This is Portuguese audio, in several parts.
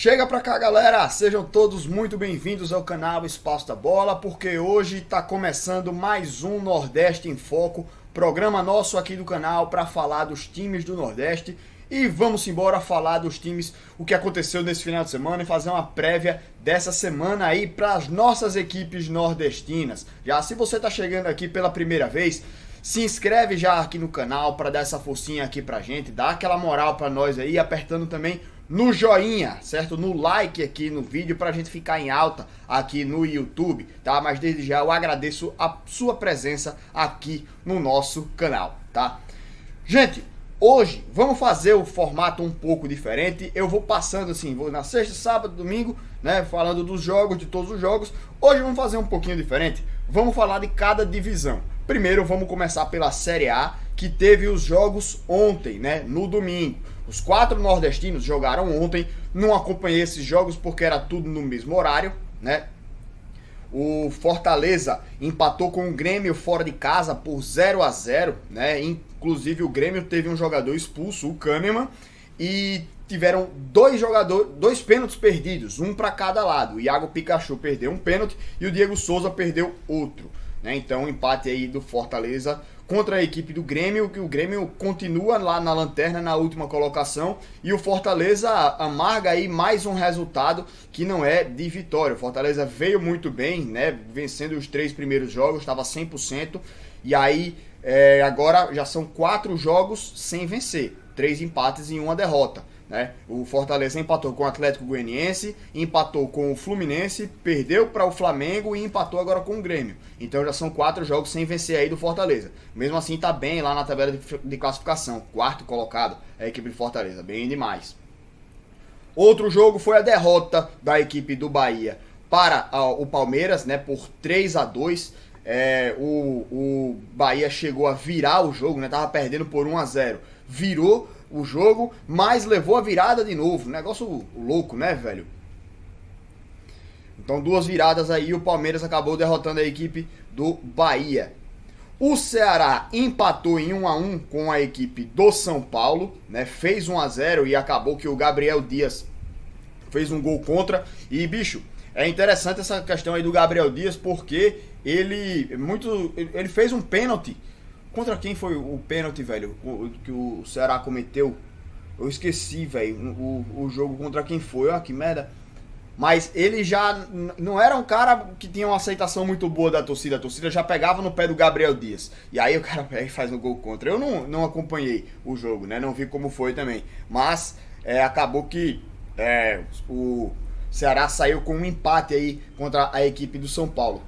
Chega pra cá, galera, sejam todos muito bem-vindos ao canal Espaço da Bola, porque hoje tá começando mais um Nordeste em Foco, programa nosso aqui do canal para falar dos times do Nordeste. E vamos embora falar dos times, o que aconteceu nesse final de semana e fazer uma prévia dessa semana aí para as nossas equipes nordestinas. Já se você tá chegando aqui pela primeira vez, se inscreve já aqui no canal para dar essa forcinha aqui pra gente, dá aquela moral pra nós aí, apertando também no joinha, certo? No like aqui no vídeo pra gente ficar em alta aqui no YouTube, tá? Mas desde já eu agradeço a sua presença aqui no nosso canal, tá? Gente, hoje vamos fazer o formato um pouco diferente. Eu vou passando assim, vou na sexta, sábado, domingo, né? Falando dos jogos, de todos os jogos. Hoje vamos fazer um pouquinho diferente. Vamos falar de cada divisão. Primeiro vamos começar pela Série A, que teve os jogos ontem, né? No domingo. Os 4 nordestinos jogaram ontem. Não acompanhei esses jogos porque era tudo no mesmo horário, né? O Fortaleza empatou com o Grêmio fora de casa por 0-0, né? Inclusive o Grêmio teve um jogador expulso, o Kahneman, e tiveram dois pênaltis perdidos, um para cada lado. O Iago Pikachu perdeu um pênalti e o Diego Souza perdeu outro, né? Então o empate aí do Fortaleza contra a equipe do Grêmio, que o Grêmio continua lá na lanterna, na última colocação, e o Fortaleza amarga aí mais um resultado que não é de vitória. O Fortaleza veio muito bem, né, vencendo os 3 primeiros jogos, estava 100%, e aí agora já são 4 jogos sem vencer, 3 empates e 1 derrota. Né? O Fortaleza empatou com o Atlético Goianiense, empatou com o Fluminense, perdeu para o Flamengo e empatou agora com o Grêmio. Então já são 4 jogos sem vencer aí do Fortaleza. Mesmo assim tá bem lá na tabela de classificação, 4º colocado a equipe de Fortaleza, bem demais. Outro jogo foi a derrota da equipe do Bahia para o Palmeiras, né, por 3-2. O Bahia chegou a virar o jogo, né, tava perdendo por 1-0, virou o jogo, mas levou a virada de novo. Negócio louco, né, velho? Então 2 viradas aí, o Palmeiras acabou derrotando a equipe do Bahia. O Ceará empatou em 1-1 com a equipe do São Paulo, né? Fez 1-0 e acabou que o Gabriel Dias fez um gol contra. E, bicho, é interessante essa questão aí do Gabriel Dias, porque ele fez um pênalti. Contra quem foi o pênalti, velho, que o Ceará cometeu? Eu esqueci, velho, o jogo contra quem foi, ó, que merda. Mas ele já não era um cara que tinha uma aceitação muito boa da torcida. A torcida já pegava no pé do Gabriel Dias. E aí o cara pega e faz um gol contra. Eu não acompanhei o jogo, né, não vi como foi também. Mas acabou que o Ceará saiu com um empate aí contra a equipe do São Paulo.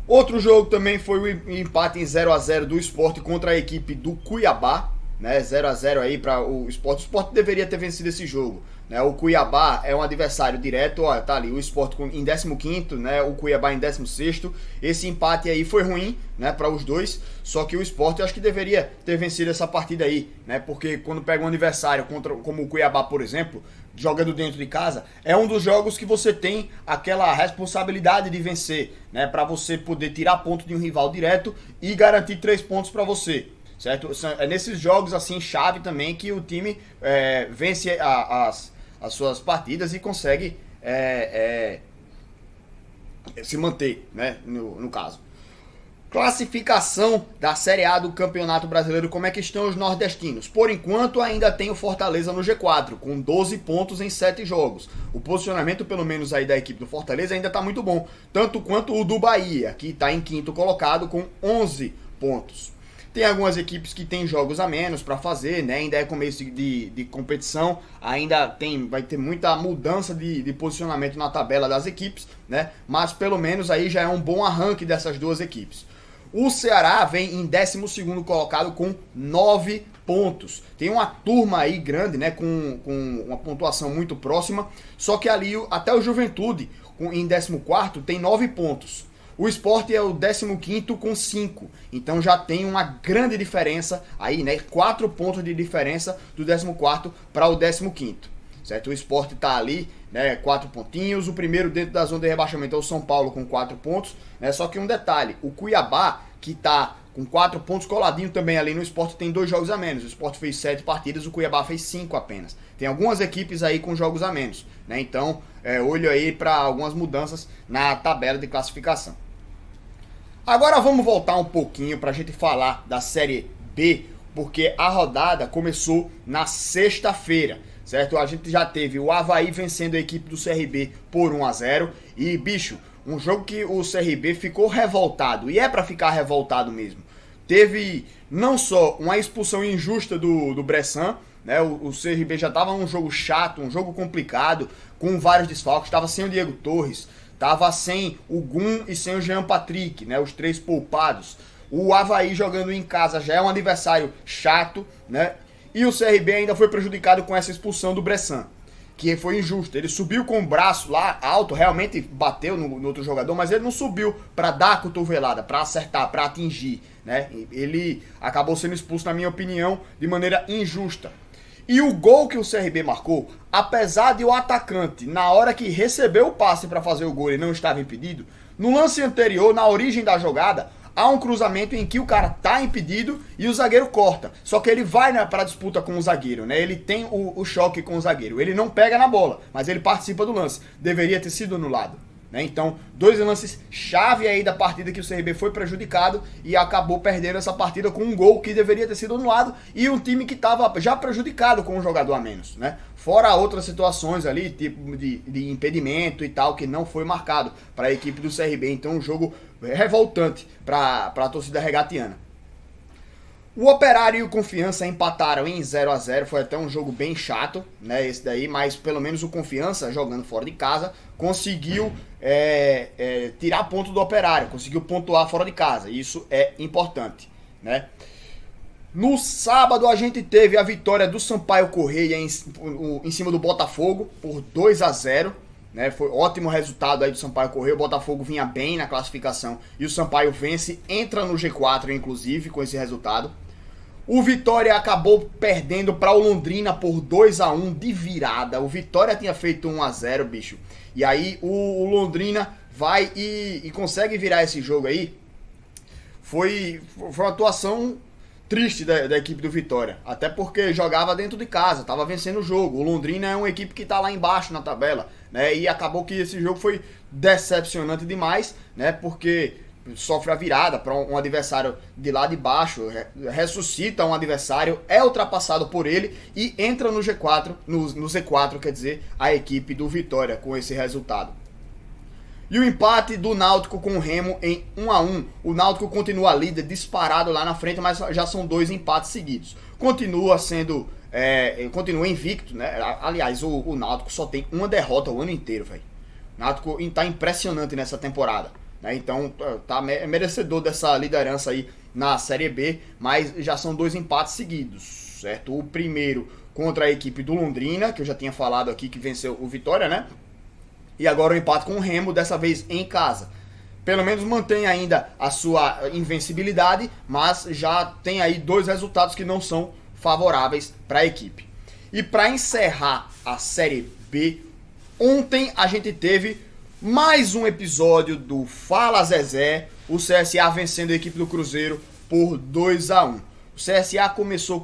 Outro jogo também foi o empate em 0-0 do Sport contra a equipe do Cuiabá, né? 0-0 aí para o Sport. O Sport deveria ter vencido esse jogo, né? O Cuiabá é um adversário direto, ó, tá ali o Sport em 15º, né? O Cuiabá em 16º. Esse empate aí foi ruim, né, para os dois, só que o Sport eu acho que deveria ter vencido essa partida aí, né? Porque quando pega um adversário como o Cuiabá, por exemplo, jogando dentro de casa, é um dos jogos que você tem aquela responsabilidade de vencer, né, para você poder tirar ponto de um rival direto e garantir 3 pontos para você, certo? É nesses jogos assim chave também que o time vence as suas partidas e consegue se manter, né, no caso. Classificação da Série A do Campeonato Brasileiro, como é que estão os nordestinos? Por enquanto ainda tem o Fortaleza no G4, com 12 pontos em 7 jogos. O posicionamento, pelo menos aí da equipe do Fortaleza, ainda está muito bom. Tanto quanto o do Bahia, que está em 5º colocado com 11 pontos. Tem algumas equipes que têm jogos a menos para fazer, né? Ainda é começo de competição, ainda vai ter muita mudança de posicionamento na tabela das equipes, né? Mas pelo menos aí já é um bom arranque dessas duas equipes. O Ceará vem em 12º colocado com 9 pontos. Tem uma turma aí grande, né, com uma pontuação muito próxima, só que ali até o Juventude em 14º tem 9 pontos. O Sport é o 15º com 5, então já tem uma grande diferença aí, né, 4 pontos de diferença do 14º para o 15º. Certo? O Sport está ali, né, 4 pontinhos. O primeiro dentro da zona de rebaixamento é o São Paulo com 4 pontos, né? Só que um detalhe, o Cuiabá, que está com 4 pontos coladinho também ali no Sport, tem 2 jogos a menos. O Sport fez 7 partidas, o Cuiabá fez 5 apenas. Tem algumas equipes aí com jogos a menos, né? Então, olho aí para algumas mudanças na tabela de classificação. Agora vamos voltar um pouquinho para a gente falar da Série B, porque a rodada começou na sexta-feira, certo? A gente já teve o Avaí vencendo a equipe do CRB por 1-0 e, bicho, um jogo que o CRB ficou revoltado, e é para ficar revoltado mesmo. Teve não só uma expulsão injusta do Bressan, né? O CRB já estava num jogo chato, um jogo complicado, com vários desfalques, estava sem o Diego Torres, estava sem o Gum e sem o Jean Patrick, né? Os 3 poupados. O Avaí jogando em casa já é um adversário chato, né? E o CRB ainda foi prejudicado com essa expulsão do Bressan, que foi injusto. Ele subiu com o braço lá alto, realmente bateu no outro jogador, mas ele não subiu para dar a cotovelada, para acertar, para atingir, né? Ele acabou sendo expulso, na minha opinião, de maneira injusta. E o gol que o CRB marcou, apesar de o atacante, na hora que recebeu o passe para fazer o gol, ele não estava impedido, no lance anterior, na origem da jogada, há um cruzamento em que o cara tá impedido e o zagueiro corta. Só que ele vai para a disputa com o zagueiro, né? Ele tem o choque com o zagueiro. Ele não pega na bola, mas ele participa do lance. Deveria ter sido anulado, né? Então, 2 lances chave aí da partida que o CRB foi prejudicado e acabou perdendo essa partida com um gol que deveria ter sido anulado e um time que estava já prejudicado com um jogador a menos, né? Fora outras situações ali, tipo de impedimento e tal, que não foi marcado para a equipe do CRB. Então, um jogo revoltante para a torcida regatiana. O Operário e o Confiança empataram em 0-0, foi até um jogo bem chato, né, esse daí, mas pelo menos o Confiança, jogando fora de casa, conseguiu tirar ponto do Operário, conseguiu pontuar fora de casa, isso é importante, né. No sábado a gente teve a vitória do Sampaio Corrêa em cima do Botafogo por 2-0, né? Foi ótimo resultado aí do Sampaio Corrêa. O Botafogo vinha bem na classificação e o Sampaio vence, entra no G4 inclusive com esse resultado. O Vitória acabou perdendo para o Londrina por 2-1 de virada. O Vitória tinha feito 1-0, bicho. E aí o Londrina vai e consegue virar esse jogo aí. Foi uma atuação triste da equipe do Vitória, até porque jogava dentro de casa, estava vencendo o jogo. O Londrina é uma equipe que está lá embaixo na tabela, né? E acabou que esse jogo foi decepcionante demais, né? Porque sofre a virada para um adversário de lá de baixo, ressuscita um adversário, é ultrapassado por ele e entra no G4, no Z4, quer dizer, a equipe do Vitória com esse resultado. E o empate do Náutico com o Remo em 1-1. O Náutico continua líder, disparado lá na frente, mas já são 2 empates seguidos. Continua invicto, né? Aliás, o Náutico só tem uma derrota o ano inteiro, velho. O Náutico tá impressionante nessa temporada, né? Então tá merecedor dessa liderança aí na Série B, mas já são 2 empates seguidos, certo? O primeiro contra a equipe do Londrina, que eu já tinha falado aqui que venceu o Vitória, né? E agora o empate com o Remo, dessa vez em casa. Pelo menos mantém ainda a sua invencibilidade, mas já tem aí 2 resultados que não são favoráveis para a equipe. E para encerrar a Série B, ontem a gente teve mais um episódio do Fala Zezé, o CSA vencendo a equipe do Cruzeiro por 2-1. O CSA começou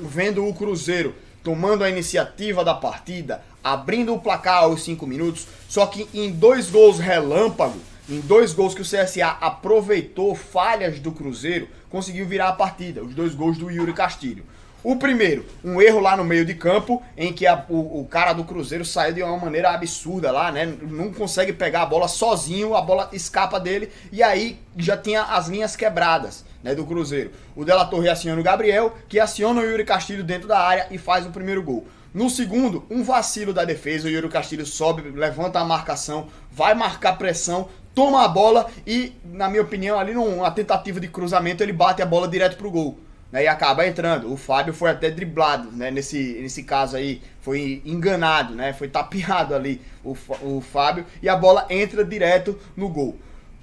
vendo o Cruzeiro tomando a iniciativa da partida, abrindo o placar aos 5 minutos, só que em 2 gols relâmpago, em 2 gols que o CSA aproveitou falhas do Cruzeiro, conseguiu virar a partida, os 2 gols do Yuri Castilho. O primeiro, um erro lá no meio de campo, em que o cara do Cruzeiro saiu de uma maneira absurda lá, né? Não consegue pegar a bola sozinho, a bola escapa dele, e aí já tinha as linhas quebradas, né, do Cruzeiro. O Della Torre aciona o Gabriel, que aciona o Yuri Castilho dentro da área e faz o primeiro gol. No segundo, um vacilo da defesa, o Yuri Castilho sobe, levanta a marcação, vai marcar pressão, toma a bola e, na minha opinião, ali numa tentativa de cruzamento, ele bate a bola direto pro gol, né, e acaba entrando. O Fábio foi até driblado, né, nesse caso aí, foi enganado, né, foi tapeado ali o Fábio e a bola entra direto no gol.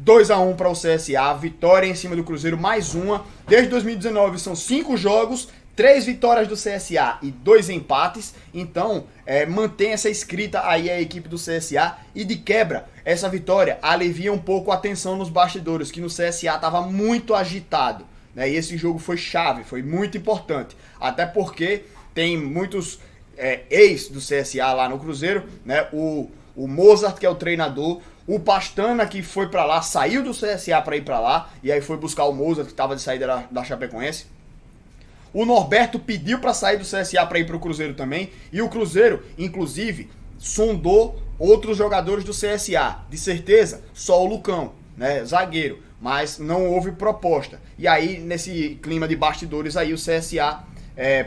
2-1 para o CSA, vitória em cima do Cruzeiro, mais uma. Desde 2019 são 5 jogos, 3 vitórias do CSA e 2 empates. Então, mantém essa escrita aí a equipe do CSA. E de quebra, essa vitória alivia um pouco a tensão nos bastidores, que no CSA estava muito agitado. né? E esse jogo foi chave, foi muito importante. Até porque tem muitos ex do CSA lá no Cruzeiro, né? O Mozart, que é o treinador, o Pastana, que foi pra lá, saiu do CSA pra ir pra lá, e aí foi buscar o Mozart, que tava de saída da Chapecoense. O Norberto pediu pra sair do CSA pra ir pro Cruzeiro também, e o Cruzeiro, inclusive, sondou outros jogadores do CSA. De certeza, só o Lucão, né, zagueiro, mas não houve proposta. E aí, nesse clima de bastidores aí, o CSA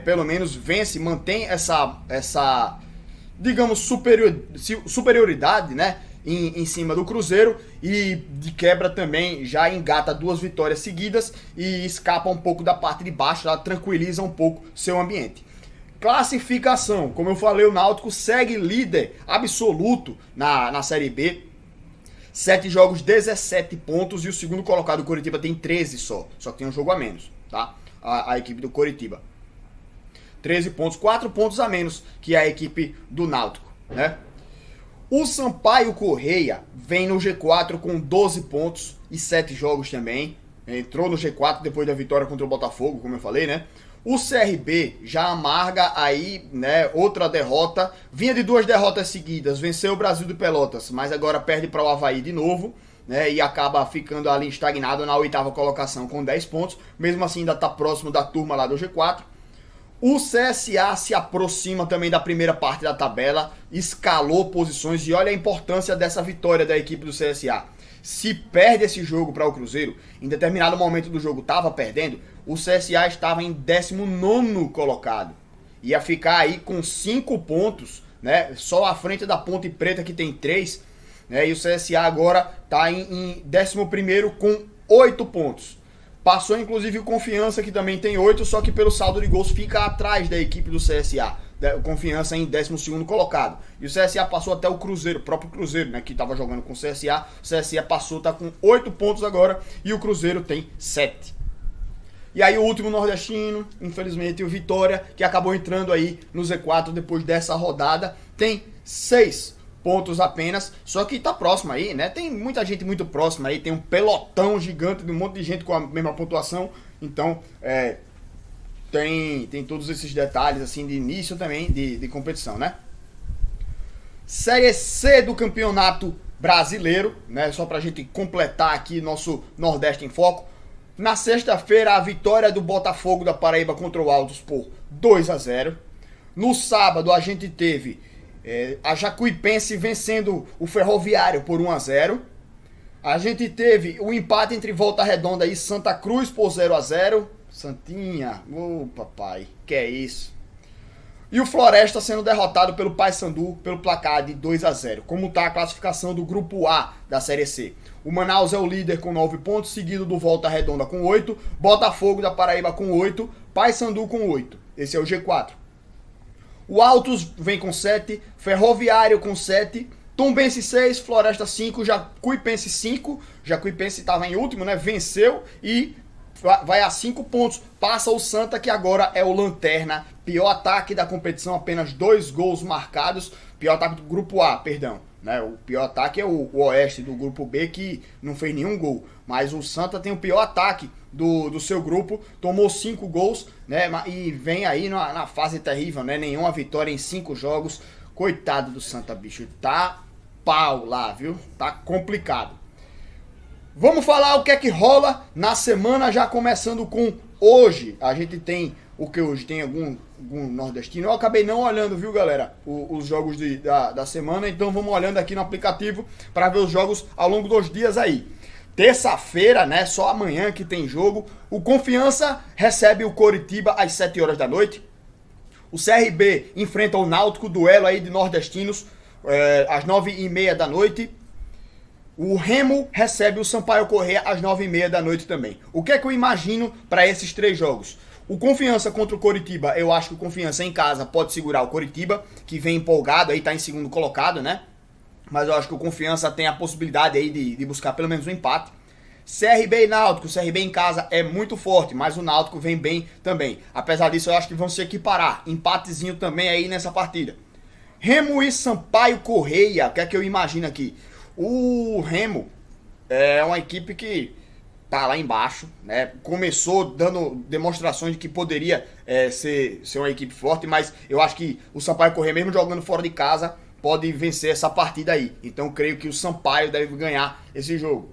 pelo menos vence, mantém essa digamos, superioridade, né, em cima do Cruzeiro, e de quebra também já engata 2 vitórias seguidas e escapa um pouco da parte de baixo, ela tranquiliza um pouco seu ambiente. Classificação, como eu falei, o Náutico segue líder absoluto na Série B, 7 jogos, 17 pontos, e o segundo colocado, o Coritiba, tem 13 só que tem um jogo a menos, tá? A equipe do Coritiba. 13 pontos, 4 pontos a menos que a equipe do Náutico, né? O Sampaio Correia vem no G4 com 12 pontos e 7 jogos também. Entrou no G4 depois da vitória contra o Botafogo, como eu falei, né? O CRB já amarga aí, né, outra derrota. Vinha de 2 derrotas seguidas, venceu o Brasil de Pelotas, mas agora perde para o Avaí de novo, né? E acaba ficando ali estagnado na 8ª colocação com 10 pontos. Mesmo assim ainda está próximo da turma lá do G4. O CSA se aproxima também da primeira parte da tabela, escalou posições, e olha a importância dessa vitória da equipe do CSA. Se perde esse jogo para o Cruzeiro, em determinado momento do jogo estava perdendo, o CSA estava em 19º colocado. Ia ficar aí com 5 pontos, né, só à frente da Ponte Preta, que tem 3, né, e o CSA agora está em 11º com 8 pontos. Passou inclusive o Confiança, que também tem 8, só que pelo saldo de gols fica atrás da equipe do CSA. O Confiança em 12º colocado. E o CSA passou até o Cruzeiro, o próprio Cruzeiro, né, que estava jogando com o CSA. O CSA passou, está com 8 pontos agora, e o Cruzeiro tem 7. E aí o último nordestino, infelizmente, o Vitória, que acabou entrando aí no Z4 depois dessa rodada, tem 6 pontos apenas, só que tá próximo aí, né? Tem muita gente muito próxima aí, tem um pelotão gigante de um monte de gente com a mesma pontuação, então tem todos esses detalhes assim de início também de competição, né? Série C do Campeonato Brasileiro, né? Só pra gente completar aqui nosso Nordeste em Foco. Na sexta-feira, a vitória do Botafogo da Paraíba contra o Altos por 2-0. No sábado, a gente teve a Jacuipense vencendo o Ferroviário por 1-0. A gente teve o empate entre Volta Redonda e Santa Cruz por 0-0. Santinha, ô papai, que é isso? E o Floresta sendo derrotado pelo Paysandu pelo placar de 2-0. Como está a classificação do Grupo A da Série C? O Manaus é o líder com 9 pontos, seguido do Volta Redonda com 8, Botafogo da Paraíba com 8, Paysandu com 8. Esse é o G4. O Altos vem com 7, Ferroviário com 7, Tombense 6, Floresta 5, Jacuipense 5. Jacuipense estava em último, né? Venceu e vai a 5 pontos. Passa o Santa, que agora é o lanterna. Pior ataque da competição, apenas 2 gols marcados. Pior ataque do Grupo A, perdão. Né? O pior ataque é o Oeste do Grupo B, que não fez nenhum gol. Mas o Santa tem o pior ataque do seu grupo, tomou 5 gols, né? E vem aí na fase terrível, né? Nenhuma vitória em 5 jogos. Coitado do Santa, bicho. Tá pau lá, viu? Tá complicado. Vamos falar o que é que rola na semana, já começando com hoje. A gente tem o que hoje? Tem algum nordestino. Eu acabei não olhando, viu, galera, os jogos da semana. Então vamos olhando aqui no aplicativo para ver os jogos ao longo dos dias aí. Terça-feira, né, só amanhã que tem jogo. O Confiança recebe o Coritiba às 7 horas da noite. O CRB enfrenta o Náutico, duelo aí de nordestinos, às 9h30 da noite. O Remo recebe o Sampaio Corrêa às 9h30 da noite também. O que é que eu imagino para esses 3 jogos? O Confiança contra o Coritiba, eu acho que o Confiança em casa pode segurar o Coritiba, que vem empolgado aí, tá em segundo colocado, né? Mas eu acho que o Confiança tem a possibilidade aí de buscar pelo menos um empate. CRB e Náutico, o CRB em casa é muito forte, mas o Náutico vem bem também. Apesar disso, eu acho que vão se equiparar. Empatezinho também aí nessa partida. Remo e Sampaio Corrêa, o que é que eu imagino aqui? O Remo é uma equipe que tá lá embaixo, né? Começou dando demonstrações de que poderia ser uma equipe forte, mas eu acho que o Sampaio Corrêa, mesmo jogando fora de casa, pode vencer essa partida aí. Então creio que o Sampaio deve ganhar esse jogo.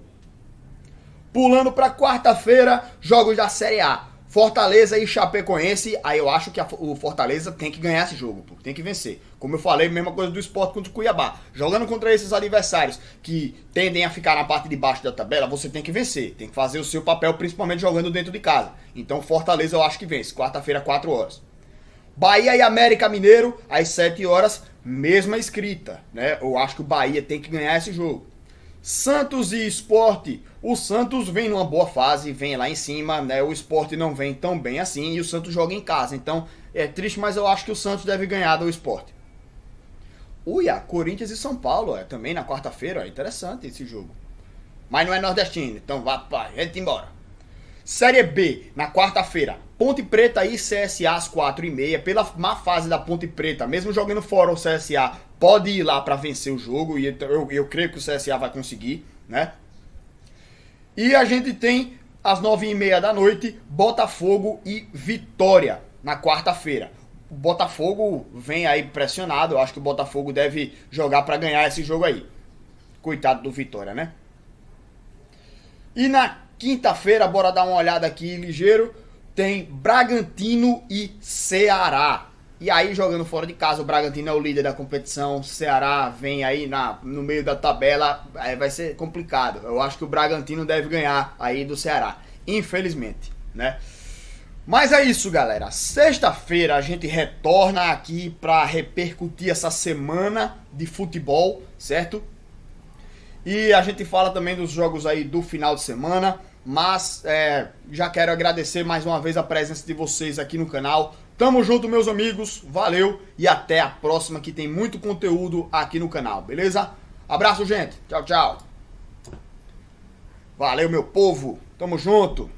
Pulando para quarta-feira, jogos da Série A. Fortaleza e Chapecoense, aí eu acho que o Fortaleza tem que ganhar esse jogo, pô, tem que vencer. Como eu falei, mesma coisa do Sport contra o Cuiabá. Jogando contra esses adversários que tendem a ficar na parte de baixo da tabela, você tem que vencer, tem que fazer o seu papel, principalmente jogando dentro de casa. Então Fortaleza eu acho que vence, quarta-feira, 4 horas. Bahia e América Mineiro, às 7 horas, mesma escrita, né? Eu acho que o Bahia tem que ganhar esse jogo. Santos e Sport, o Santos vem numa boa fase, vem lá em cima, né? O Sport não vem tão bem assim e o Santos joga em casa. Então é triste, mas eu acho que o Santos deve ganhar do Sport. Uia, Corinthians e São Paulo, também na quarta-feira, interessante esse jogo. Mas não é nordestino, então vá pra gente embora. Série B, na quarta-feira, Ponte Preta e CSA às 4h30. Pela má fase da Ponte Preta, mesmo jogando fora o CSA, pode ir lá para vencer o jogo. E eu creio que o CSA vai conseguir, né? E a gente tem às 9h30 da noite, Botafogo e Vitória, na quarta-feira. O Botafogo vem aí pressionado. Eu acho que o Botafogo deve jogar para ganhar esse jogo aí. Coitado do Vitória, né? E na quinta-feira, bora dar uma olhada aqui ligeiro, tem Bragantino e Ceará. E aí, jogando fora de casa, o Bragantino é o líder da competição, o Ceará vem aí no meio da tabela, aí vai ser complicado. Eu acho que o Bragantino deve ganhar aí do Ceará, infelizmente, né? Mas é isso, galera. Sexta-feira a gente retorna aqui para repercutir essa semana de futebol, certo? E a gente fala também dos jogos aí do final de semana. Mas já quero agradecer mais uma vez a presença de vocês aqui no canal. Tamo junto, meus amigos. Valeu e até a próxima, que tem muito conteúdo aqui no canal, beleza? Abraço, gente. Tchau, tchau. Valeu, meu povo. Tamo junto.